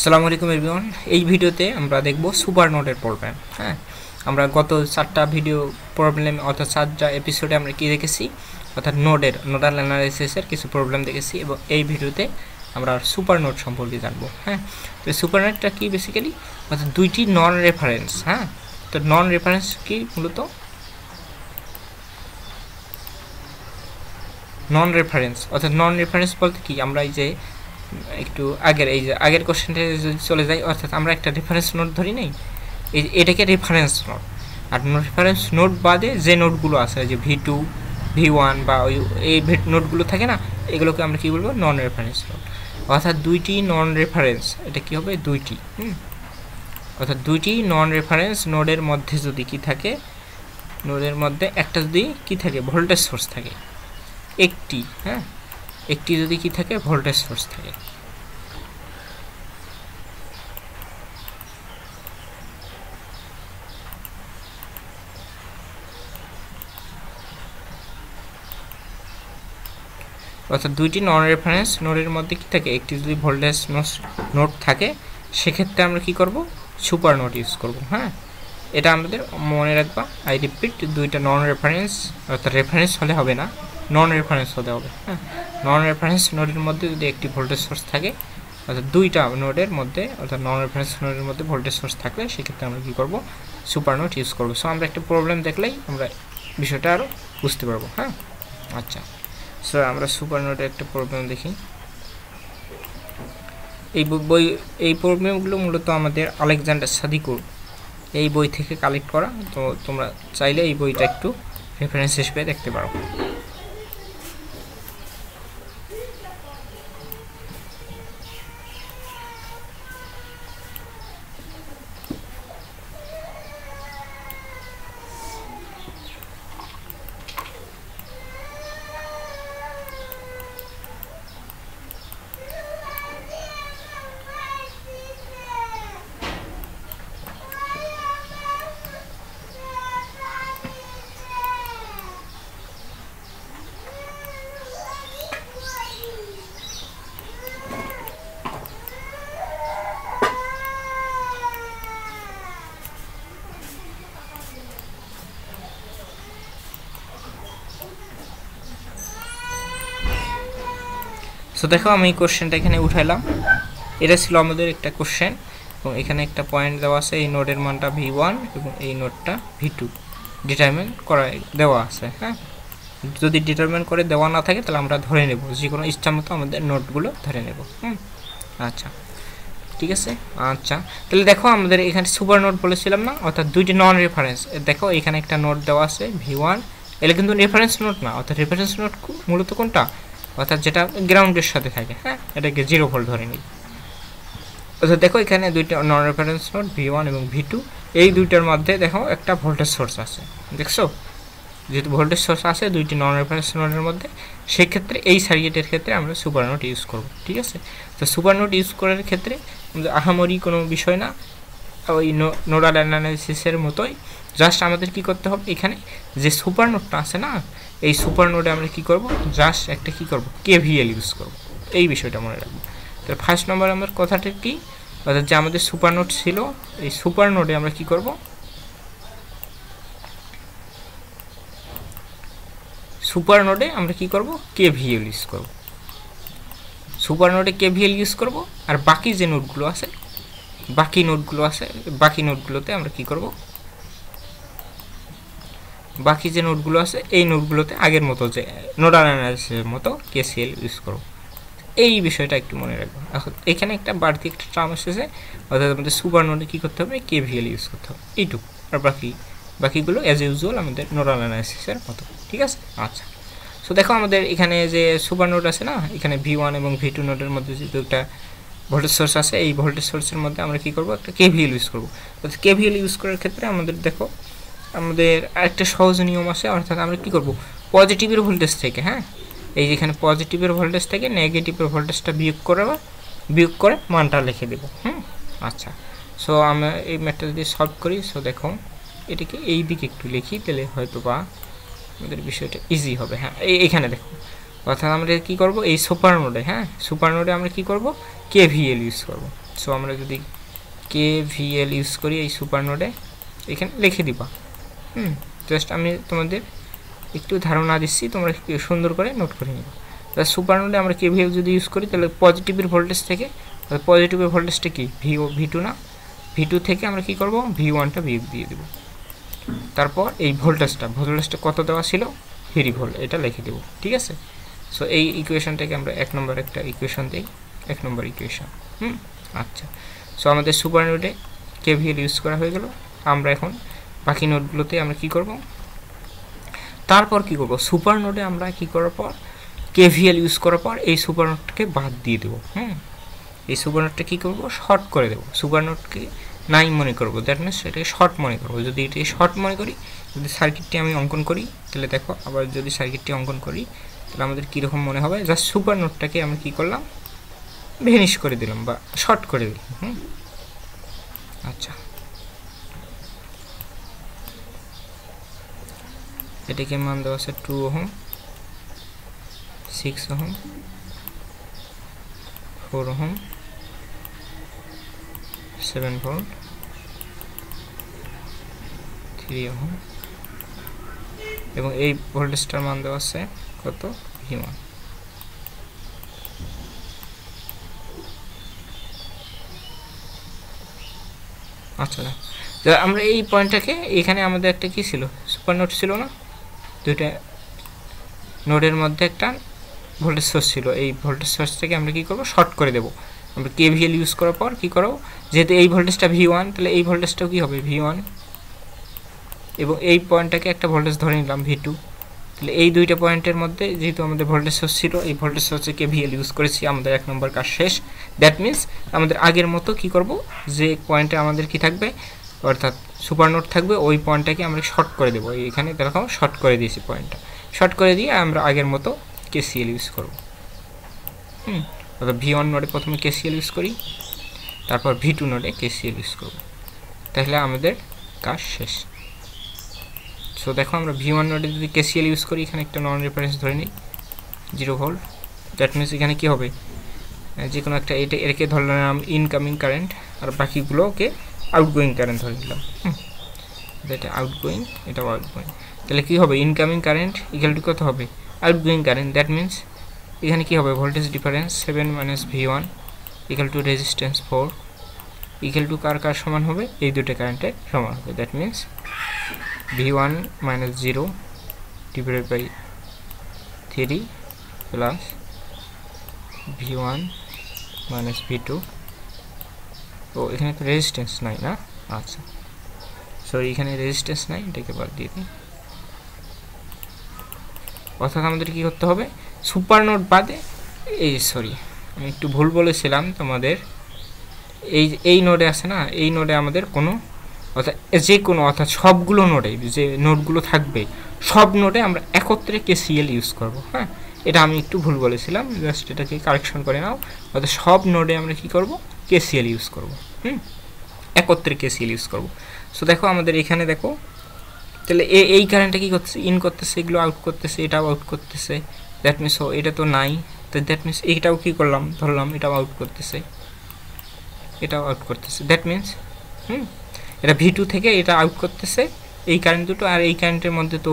আসসালামু আলাইকুম এভরিওয়ান। এই ভিডিওতে আমরা দেখব সুপারনোডের প্রবলেম। হ্যাঁ, আমরা গত 4টা ভিডিও প্রবলেম অর্থাৎ 4টা এপিসোডে আমরা কি দেখেছি, অর্থাৎ নোডাল অ্যানালাইসিসের কিছু প্রবলেম দেখেছি এবং এই ভিডিওতে আমরা সুপারনোড সম্পর্কে জানবো। হ্যাঁ, তো সুপারনোডটা কি বেসিক্যালি অর্থাৎ দুইটি নন রেফারেন্স। হ্যাঁ, তো নন রেফারেন্স কি মূলত নন রেফারেন্স অর্থাৎ নন রেফারেন্স বলতে কি, আমরা এই যে একটু আগের কোশ্চেনটা যদি চলে যাই, অর্থাৎ আমরা একটা রেফারেন্স নোট ধরি নেই, এটাকে রেফারেন্স নোট। আর রেফারেন্স নোট বাদে যে নোটগুলো আছে, যে V2 V1 বা এই নোটগুলো থাকে না, এগুলোকে আমরা কী বলবো, নন রেফারেন্স নোট। অর্থাৎ দুইটি নন রেফারেন্স, এটা কী হবে, দুইটি অর্থাৎ দুইটি নন রেফারেন্স নোডের মধ্যে যদি কি থাকে, নোডের মধ্যে একটা যদি কি থাকে, ভোল্টেজ সোর্স থাকে একটি। হ্যাঁ, একটি যদি কি থাকে, ভোল্টেজ সোর্স থাকে। অর্থাৎ দুইটি নন রেফারেন্স নোডের মধ্যে কি থাকে, একটি যদি ভোল্টেজ নোড থাকে, সেক্ষেত্রে আমরা কি করব, সুপার নোড ইউজ করব। হ্যাঁ, এটা আমাদের মনে রাখবা। আই রিপিট, দুইটা নন রেফারেন্স, অর্থাৎ রেফারেন্স হলে হবে না, নন রেফারেন্স হতে হবে। হ্যাঁ, নন রেফারেন্স নোডের মধ্যে যদি একটি ভোল্টেজ সোর্স থাকে, অর্থাৎ দুইটা নোডের মধ্যে, অর্থাৎ নন রেফারেন্স নোডের মধ্যে ভোল্টেজ সোর্স থাকলে সেক্ষেত্রে আমরা কী করব, সুপার নোড ইউজ করবো। সো আমরা একটা প্রবলেম দেখলেই আমরা বিষয়টা আরও বুঝতে পারবো। হ্যাঁ, আচ্ছা, সো আমরা সুপার নোডের একটা প্রবলেম দেখি। এই প্রবলেমগুলো মূলত আমাদের আলেকজান্ডার সাদিকুর এই বই থেকে কালেক্ট করা। তো তোমরা চাইলে এই বইটা একটু রেফারেন্স হিসেবে দেখতে পারো। সো দেখো, আমি এই কোশ্চেনটা এখানে উঠাইলাম। এটা ছিল আমাদের একটা কোশ্চেন এবং এখানে একটা পয়েন্ট দেওয়া আছে, এই নোডের মানটা V1 এবং এই নোডটা V2 ডিটারমিন করা দেওয়া আছে। হ্যাঁ, যদি ডিটারমিন করে দেওয়া না থাকে তাহলে আমরা ধরে নেব, যে কোনো ইচ্ছা মতো আমাদের নোটগুলো ধরে নেব। আচ্ছা, ঠিক আছে। আচ্ছা, তাহলে দেখো আমাদের এখানে সুপার নোট বলেছিলাম না, অর্থাৎ দুইটি নন রেফারেন্স। দেখো এখানে একটা নোট দেওয়া আছে V1, এটা কিন্তু রেফারেন্স নোট না। অর্থাৎ রেফারেন্স নোট মূলত কোনটা, অর্থাৎ যেটা গ্রাউন্ডের সাথে থাকে। হ্যাঁ, এটাকে 0 ভোল্ট ধরে নিই। অর্থাৎ দেখো এখানে দুইটা নন রেফারেন্স নোট V1 এবং V2, এই দুইটার মধ্যে দেখো একটা ভোল্টেজ সোর্স আছে। দেখছো, যেহেতু ভোল্টেজ সোর্স আছে দুইটি নন রেফারেন্স নোডের মধ্যে, সেক্ষেত্রে এই সার্কিটের ক্ষেত্রে আমরা সুপার নোড ইউজ করব। ঠিক আছে, তো সুপার নোড ইউজ করার ক্ষেত্রে আহামরি কোনো বিষয় না, ওই নোডাল অ্যানালাইসিসের মতোই। জাস্ট আমাদের কি করতে হবে, এখানে যে সুপার নোডটা আছে না, এই সুপার নোডে আমরা কি করব, জাস্ট একটা কি করব, KVL ইউজ করব। এই বিষয়টা মনে রাখবো। তো ফার্স্ট নম্বর আমার কথাটা কি, অর্থাৎ যে আমাদের সুপার নোড ছিল, এই সুপার নোডে আমরা কি করব, সুপার নোডে আমরা কি করব, KVL ইউজ করব। সুপার নোডে KVL ইউজ করব। আর বাকি যে নোডগুলো আছে, বাকি নোডগুলোতে আমরা কি করব, বাকি যে নোডগুলো আছে এই নোডগুলোতে আগের মতো, যে নোডাল অ্যানালাইসিসের মতো KCL ইউজ করব। এই বিষয়টা একটু মনে রাখবো। এখন এখানে একটা বাড়তি একটা টার্ম এসেছে, অর্থাৎ আমাদের সুপার নোডে কী করতে হবে, KVL ইউজ করতে হবে, এইটুকু। আর বাকিগুলো অ্যাজ ইউজুয়াল আমাদের নোডাল অ্যানালাইসিসের মতো। ঠিক আছে, আচ্ছা। সো দেখো আমাদের এখানে যে সুপার নোড আছে না, এখানে V1 এবং V2 নোডের মধ্যে যে দুটা ভোল্টেজ সোর্স আছে, এই ভোল্টেজ সোর্সের মধ্যে আমরা কী করবো, একটা KVL ইউজ করবো। অর্থাৎ KVL ইউজ করার ক্ষেত্রে আমাদের দেখো, আমাদের আরেকটা সহজ নিয়ম আছে, অর্থাৎ আমরা কী করবো, পজিটিভের ভোল্টেজ থেকে, হ্যাঁ, এই যেখানে পজিটিভের ভোল্টেজ থেকে নেগেটিভের ভোল্টেজটা বিয়োগ করে মানটা লিখে দেবো। আচ্ছা, সো আমরা এই ম্যাথটা যদি সলভ করি, সো দেখো এটাকে এই দিকে একটু লিখি, তাহলে হয়তো বা আমাদের বিষয়টা ইজি হবে। হ্যাঁ, এইখানে দেখো, অর্থাৎ আমরা কী করবো, এই সুপার নোডে, হ্যাঁ, সুপার নোডে আমরা কী করবো, KVL ইউজ করবো। সো আমরা যদি KVL ইউজ করি এই সুপার নোডে এখানে লিখে দিবা। জাস্ট আমি তোমাদের একটু ধারণা দিচ্ছি, তোমরা সুন্দর করে নোট করে নিবা। তাহলে সুপার নোডে আমরা KVL যদি ইউজ করি তাহলে পজিটিভের ভোল্টেজ থেকে, পজিটিভের ভোল্টেজটা কি V2 না, V2 থেকে আমরা কি করব V1টা বিয়োগ দিয়ে দেব। তারপর এই ভোল্টেজটা কত দেওয়া ছিল 3 ভোল্ট, এটা লিখে দেব। ঠিক আছে, সো এই ইকুয়েশনটাকে আমরা 1 নম্বর একটা ইকুয়েশন দিই, 1 নম্বর ইকুয়েশন। আচ্ছা, সো আমাদের সুপার নোডে KVL ইউজ করা হয়ে গেল। আমরা এখন বাকি নোডগুলোতে আমরা কি করব, তারপর কি করব, সুপার নোডে আমরা কি করার পর KVL ইউজ করার পর এই সুপার নোডটাকে বাদ দিয়ে দেব। এই সুপার নোডটা কী করবো, শর্ট করে দেবো। সুপার নোডকে নাই মনে করবো, দ্যাট মিনস এটাকে শর্ট মনে করবো। যদি এটাকে শর্ট মনে করি, যদি সার্কিটটি আমি অঙ্কন করি তাহলে দেখো, আবার যদি সার্কিটটি অঙ্কন করি তাহলে আমাদের কীরকম মনে হবে, জাস্ট সুপার নোডটাকে আমরা কী করলাম, ভ্যানিশ করে দিলাম বা শর্ট করে দিলাম। আচ্ছা, এটাকে মান দেওয়া আছে 2 ohm, 6 ohm, 4 ohm, 7 volt, 3 ohm, এবং এই ভোল্টেজটার মান দেওয়া আছে কত, V1। আচ্ছা, আমরা এই পয়েন্টটাকে, এখানে আমাদের একটা কি ছিল, সুপার নোড ছিল না, দুইটা নোডের মধ্যে একটা ভোল্টেজ সোর্স ছিল। এই ভোল্টেজ সোর্স থেকে আমরা কি করব, শর্ট করে দেব। আমরা KVL ইউজ করার পর কি করব, যেহেতু এই ভোল্টেজটা V1, তাহলে এই ভোল্টেজটাও কি হবে V1, এবং এই পয়েন্টটাকে একটা ভোল্টেজ ধরে নিলাম V2। তাহলে এই দুইটা পয়েন্টের মধ্যে যেহেতু আমাদের ভোল্টেজ সোর্স ছিল, এই ভোল্টেজ সোর্সে KVL ইউজ করেছি, আমাদের 1 নম্বর কাজ শেষ। দ্যাট মিনস আমাদের আগের মতো কি করব, যে পয়েন্টে আমাদের কি থাকবে, অর্থাৎ সুপার নোড থাকবে, ওই পয়েন্টটাকে আমরা শর্ট করে দেবো। এখানে দেখো শর্ট করে দিয়েছি, পয়েন্টটা শর্ট করে দিয়ে আমরা আগের মতো KCL ইউজ করব। অর্থাৎ V1 নোডে প্রথমে KCL ইউজ করি, তারপর V2 নোডে KCL ইউজ করব, তাহলে আমাদের কাজ শেষ। সো দেখো, আমরা V1 নোডে যদি KCL ইউজ করি, এখানে একটা নন রেফারেন্স ধরে নিই 0 ভোল্ট। দ্যাট মিনস এখানে কি হবে, যে কোনো একটা এটাকে ধরলাম ইনকামিং কারেন্ট, আর বাকিগুলোকে আউটগোয়িং কারেন্ট ধরে নিলাম। এটা আউটগোয়িং, এটাও আউটগোয়িং। তাহলে কী হবে, ইনকামিং কারেন্ট ইকুয়াল টু কত হবে, আউটগোয়িং কারেন্ট। দ্যাট মিনস এখানে কী হবে, voltage difference 7 - V1 equal to resistance 4 equal to কার সমান হবে, এই দুটো কারেন্টের সমান হবে। That means V1 - 0 divided by 3 plus V1 - V2। ও এখানে তো রেজিস্ট্যান্স নাই না, আচ্ছা সরি, এখানে রেজিস্ট্যান্স নাই, এটাকে বাদ দিয়ে দিই। অর্থাৎ আমাদের কী করতে হবে, সুপার নোড বাদে, এই সরি আমি একটু ভুল বলেছিলাম তোমাদের, এই নোডে আছে না, এই নোডে আমাদের কোনো, অর্থাৎ যে কোনো, অর্থাৎ সবগুলো নোডে যে নোডগুলো থাকবে, সব নোডে আমরা একত্রে KCL ইউজ করব। হ্যাঁ, এটা আমি একটু ভুল বলেছিলাম, জাস্ট এটাকে কারেকশন করে নাও। অর্থাৎ সব নোডে আমরা কি করব, KCL ইউজ করব, একত্রে KCL ইউজ করব। সো দেখো আমাদের এখানে দেখো, তাহলে এই কারেন্টটা কী করতেছে, ইন করতেছে, এগুলো আউট করতেছে, এটাও আউট করতেছে। দ্যাট মিনস এটা তো নাই, তো দ্যাট মিনস এইটাও কী করলাম, ধরলাম এটাও আউট করতেছে, এটাও আউট করতেছে। দ্যাট মিনস এটা V2 থেকে এটা আউট করতেছে, এই কারেন্ট দুটো, আর এই কারেন্টের মধ্যে তো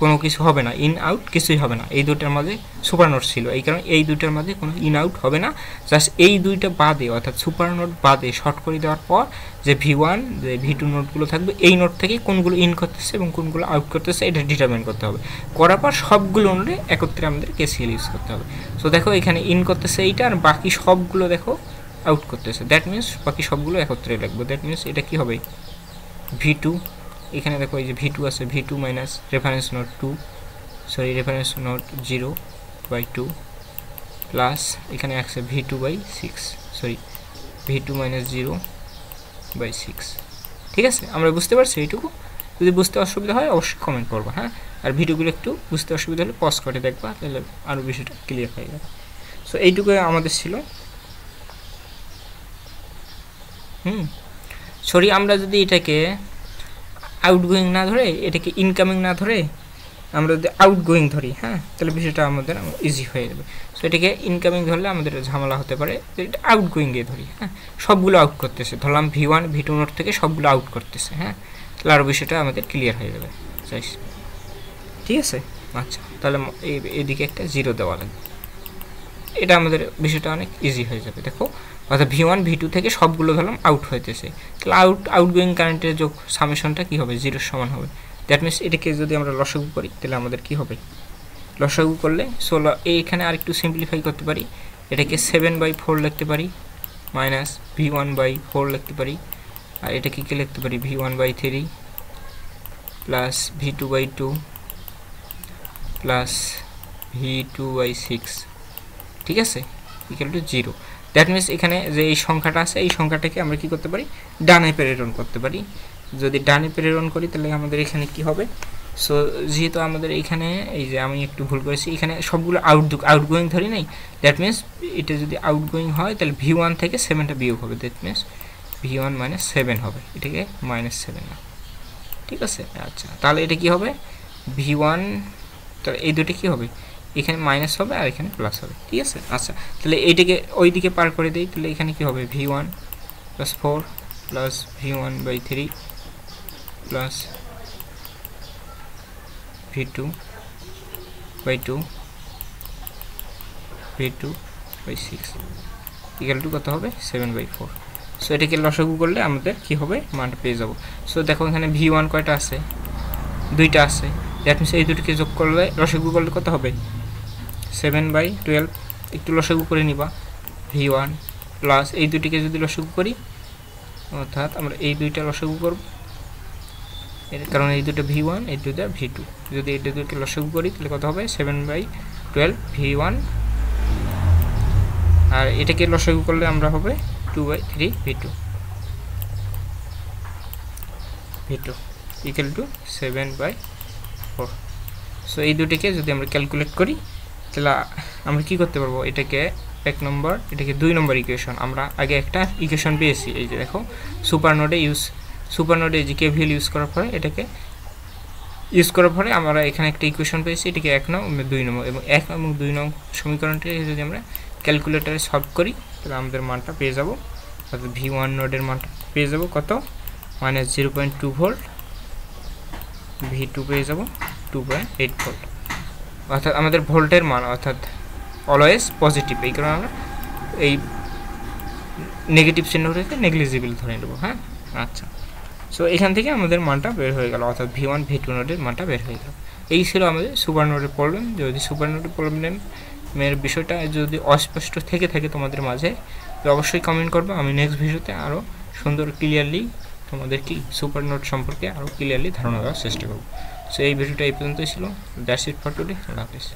কোনো কিছু হবে না, ইন আউট কিছুই হবে না। এই দুটার মধ্যে সুপার নোড ছিল, এই কারণে এই দুটার মধ্যে কোনো ইন আউট হবে না। জাস্ট এই দুইটা বাদে, অর্থাৎ সুপার নোড বাদে শর্ট করে দেওয়ার পর যে V1 যে V2 নোডগুলো থাকবে, এই নোড থেকে কোনগুলো ইন করতেছে এবং কোনগুলো আউট করতেছে এটা ডিটারমাইন করতে হবে। করার পর সবগুলো নোডে একত্রে আমাদের KCL ইউজ করতে হবে। সো দেখো এখানে ইন করতেছে এইটা, আর বাকি সবগুলো দেখো আউট করতেছে। দ্যাট মিনস বাকি সবগুলো একত্রে লাগবে। দ্যাট মিনস এটা কি হবে, V2, এখানে দেখো এই যে V2 আছে, V2 minus reference node 2, sorry reference node 0/2 plus এখানে আছে V2/6, সরি V2 - 0/6। ঠিক আছে, আমরা বুঝতে পারছি এইটুকু। যদি বুঝতে অসুবিধা হয় অবশ্যই কমেন্ট করবো। হ্যাঁ, আর ভিডিওগুলো একটু বুঝতে অসুবিধা হলে পজ করে দেখবা, তাহলে আরও বিষয়টা ক্লিয়ার হয়ে যাবে। সো এইটুকু আমাদের ছিল। সরি, আমরা যদি এটাকে আউটগোয়িং না ধরে, এটাকে ইনকামিং না ধরে, আমরা যদি আউটগোয়িং ধরি, হ্যাঁ, তাহলে বিষয়টা আমাদের ইজি হয়ে যাবে। সো এটাকে ইনকামিং ধরলে আমাদের ঝামেলা হতে পারে, এটা আউটগোয়িংয়ে ধরি, হ্যাঁ, সবগুলো আউট করতেছে, ধরলাম V1 V2 নোড থেকে সবগুলো আউট করতেছে, হ্যাঁ, তাহলে আরও বিষয়টা আমাদের ক্লিয়ার হয়ে যাবে। ঠিক আছে, আচ্ছা, তাহলে এইদিকে একটা 0 দেওয়া লাগবে, এটা আমাদের বিষয়টা অনেক ইজি হয়ে যাবে। দেখো, অর্থাৎ V1 V2 থেকে সবগুলো ধরলাম আউট হইতেছে, তাহলে আউটগোয়িং কারেন্টের যোগ সামেশনটা কী হবে, 0 সমান হবে। দ্যাট মিনস এটাকে যদি আমরা লসাগু করি তাহলে আমাদের কী হবে, লসাগু করলে 16, এইখানে আর একটু সিম্পলিফাই করতে পারি, এটাকে 7/4 লিখতে পারি, মাইনাস V1/4 লিখতে পারি, আর এটাকে কী লিখতে পারি, V1/3 plus V2/2 plus V2/6, ঠিক আছে, ইকুয়াল টু 0। দ্যাট মিনস এখানে যে এই সংখ্যাটা আছে, এই সংখ্যাটাকে আমরা কী করতে পারি, ডানে প্রেরণ করতে পারি। যদি ডানে প্রেরণ করি তাহলে আমাদের এখানে কি হবে, সো যেহেতু আমাদের এইখানে এই যে আমি একটু ভুল করেছি, এখানে সবগুলো আউটগোয়িং ধরি নাই, দ্যাট মিনস এটা যদি আউটগোয়িং হয় তাহলে V1 থেকে 7টা বিয়োগ হবে, দ্যাট মিনস V1 - 7 হবে, এটাকে -7 না, ঠিক আছে। আচ্ছা, তাহলে এটা কি হবে, V1, তাহলে এই দুটো কী হবে, এখানে মাইনাস হবে আর এখানে প্লাস হবে, ঠিক আছে। আচ্ছা, তাহলে এইটাকে ওই দিকে পার করে দিই, তাহলে এখানে কী হবে, V1 + 4 plus V1/3 plus V2/2 V2/6 equal to কত হবে, 7/4। সো এটাকে লসাগু করলে আমাদের কী হবে, মানটা পেয়ে যাব। সো দেখো এখানে V1 কয়টা আছে, 2টা আছে, দ্যাট মিনস এই দুটোকে যোগ করলে লসাগু করলে কত হবে, 7/12, একটু লসাগু করে নিবা, V1 প্লাস এই দুটিকে যদি লসাগু করি, অর্থাৎ আমরা এই দুইটা লসাগু করব, কারণ এই দুটো V1 এই দুটো V2, যদি এই দুটোকে লসাগু করি তাহলে কত হবে, 7/12 V1, আর এটাকে লসাগু করলে আমরা হবে 2/3 V2 ইকুয়াল টু 7/4। সো এই দুটিকে যদি আমরা ক্যালকুলেট করি তাহলে আমরা কি করতে পারবো, এটাকে 1 নম্বর, এটাকে 2 নম্বর ইকুয়েশন, আমরা আগে একটা ইকুয়েশন পেয়েছি, এই যে দেখো সুপারনোডে এই যে KVL ইউজ করার পরে, এটাকে ইউজ করার পরে আমরা এখানে একটা ইকুয়েশন পেয়েছি, এটাকে 1 নং 2 নম্বর, এবং 1 এবং 2 নং সমীকরণটাকে যদি আমরা ক্যালকুলেটারে সলভ করি তাহলে আমাদের মানটা পেয়ে যাব, অর্থাৎ V1 নোডের মানটা পেয়ে যাব কত, -0.2 ভোল্ট, V2 পেয়ে যাব 2.8 ভোল্ট, অর্থাৎ আমাদের ভোল্টের মান অর্থাৎ অলওয়েজ পজিটিভ, এই কারণে আমরা এই নেগেটিভ চিহ্নটাকে নেগলিজিবল ধরে নেব, হ্যাঁ। আচ্ছা, সো এখান থেকে আমাদের মানটা বের হয়ে গেল, অর্থাৎ V1 V2 নোডের মানটা বের হয়ে গেল। এই ছিল আমাদের সুপার নোডের প্রবলেম। যদি সুপার নোডের প্রবলেমের বিষয়টা যদি অস্পষ্ট থেকে থাকে তোমাদের মাঝে, তো অবশ্যই কমেন্ট করবে, আমি নেক্সট ভিডিওতে আরও সুন্দর ক্লিয়ারলি তোমাদের কি সুপার নোড সম্পর্কে আরও ক্লিয়ারলি ধারণা দেওয়ার চেষ্টা করব। সো এই ভিডিওটা এই পর্যন্তই ছিল। That's it for today. আল্লাহ হাফেজ।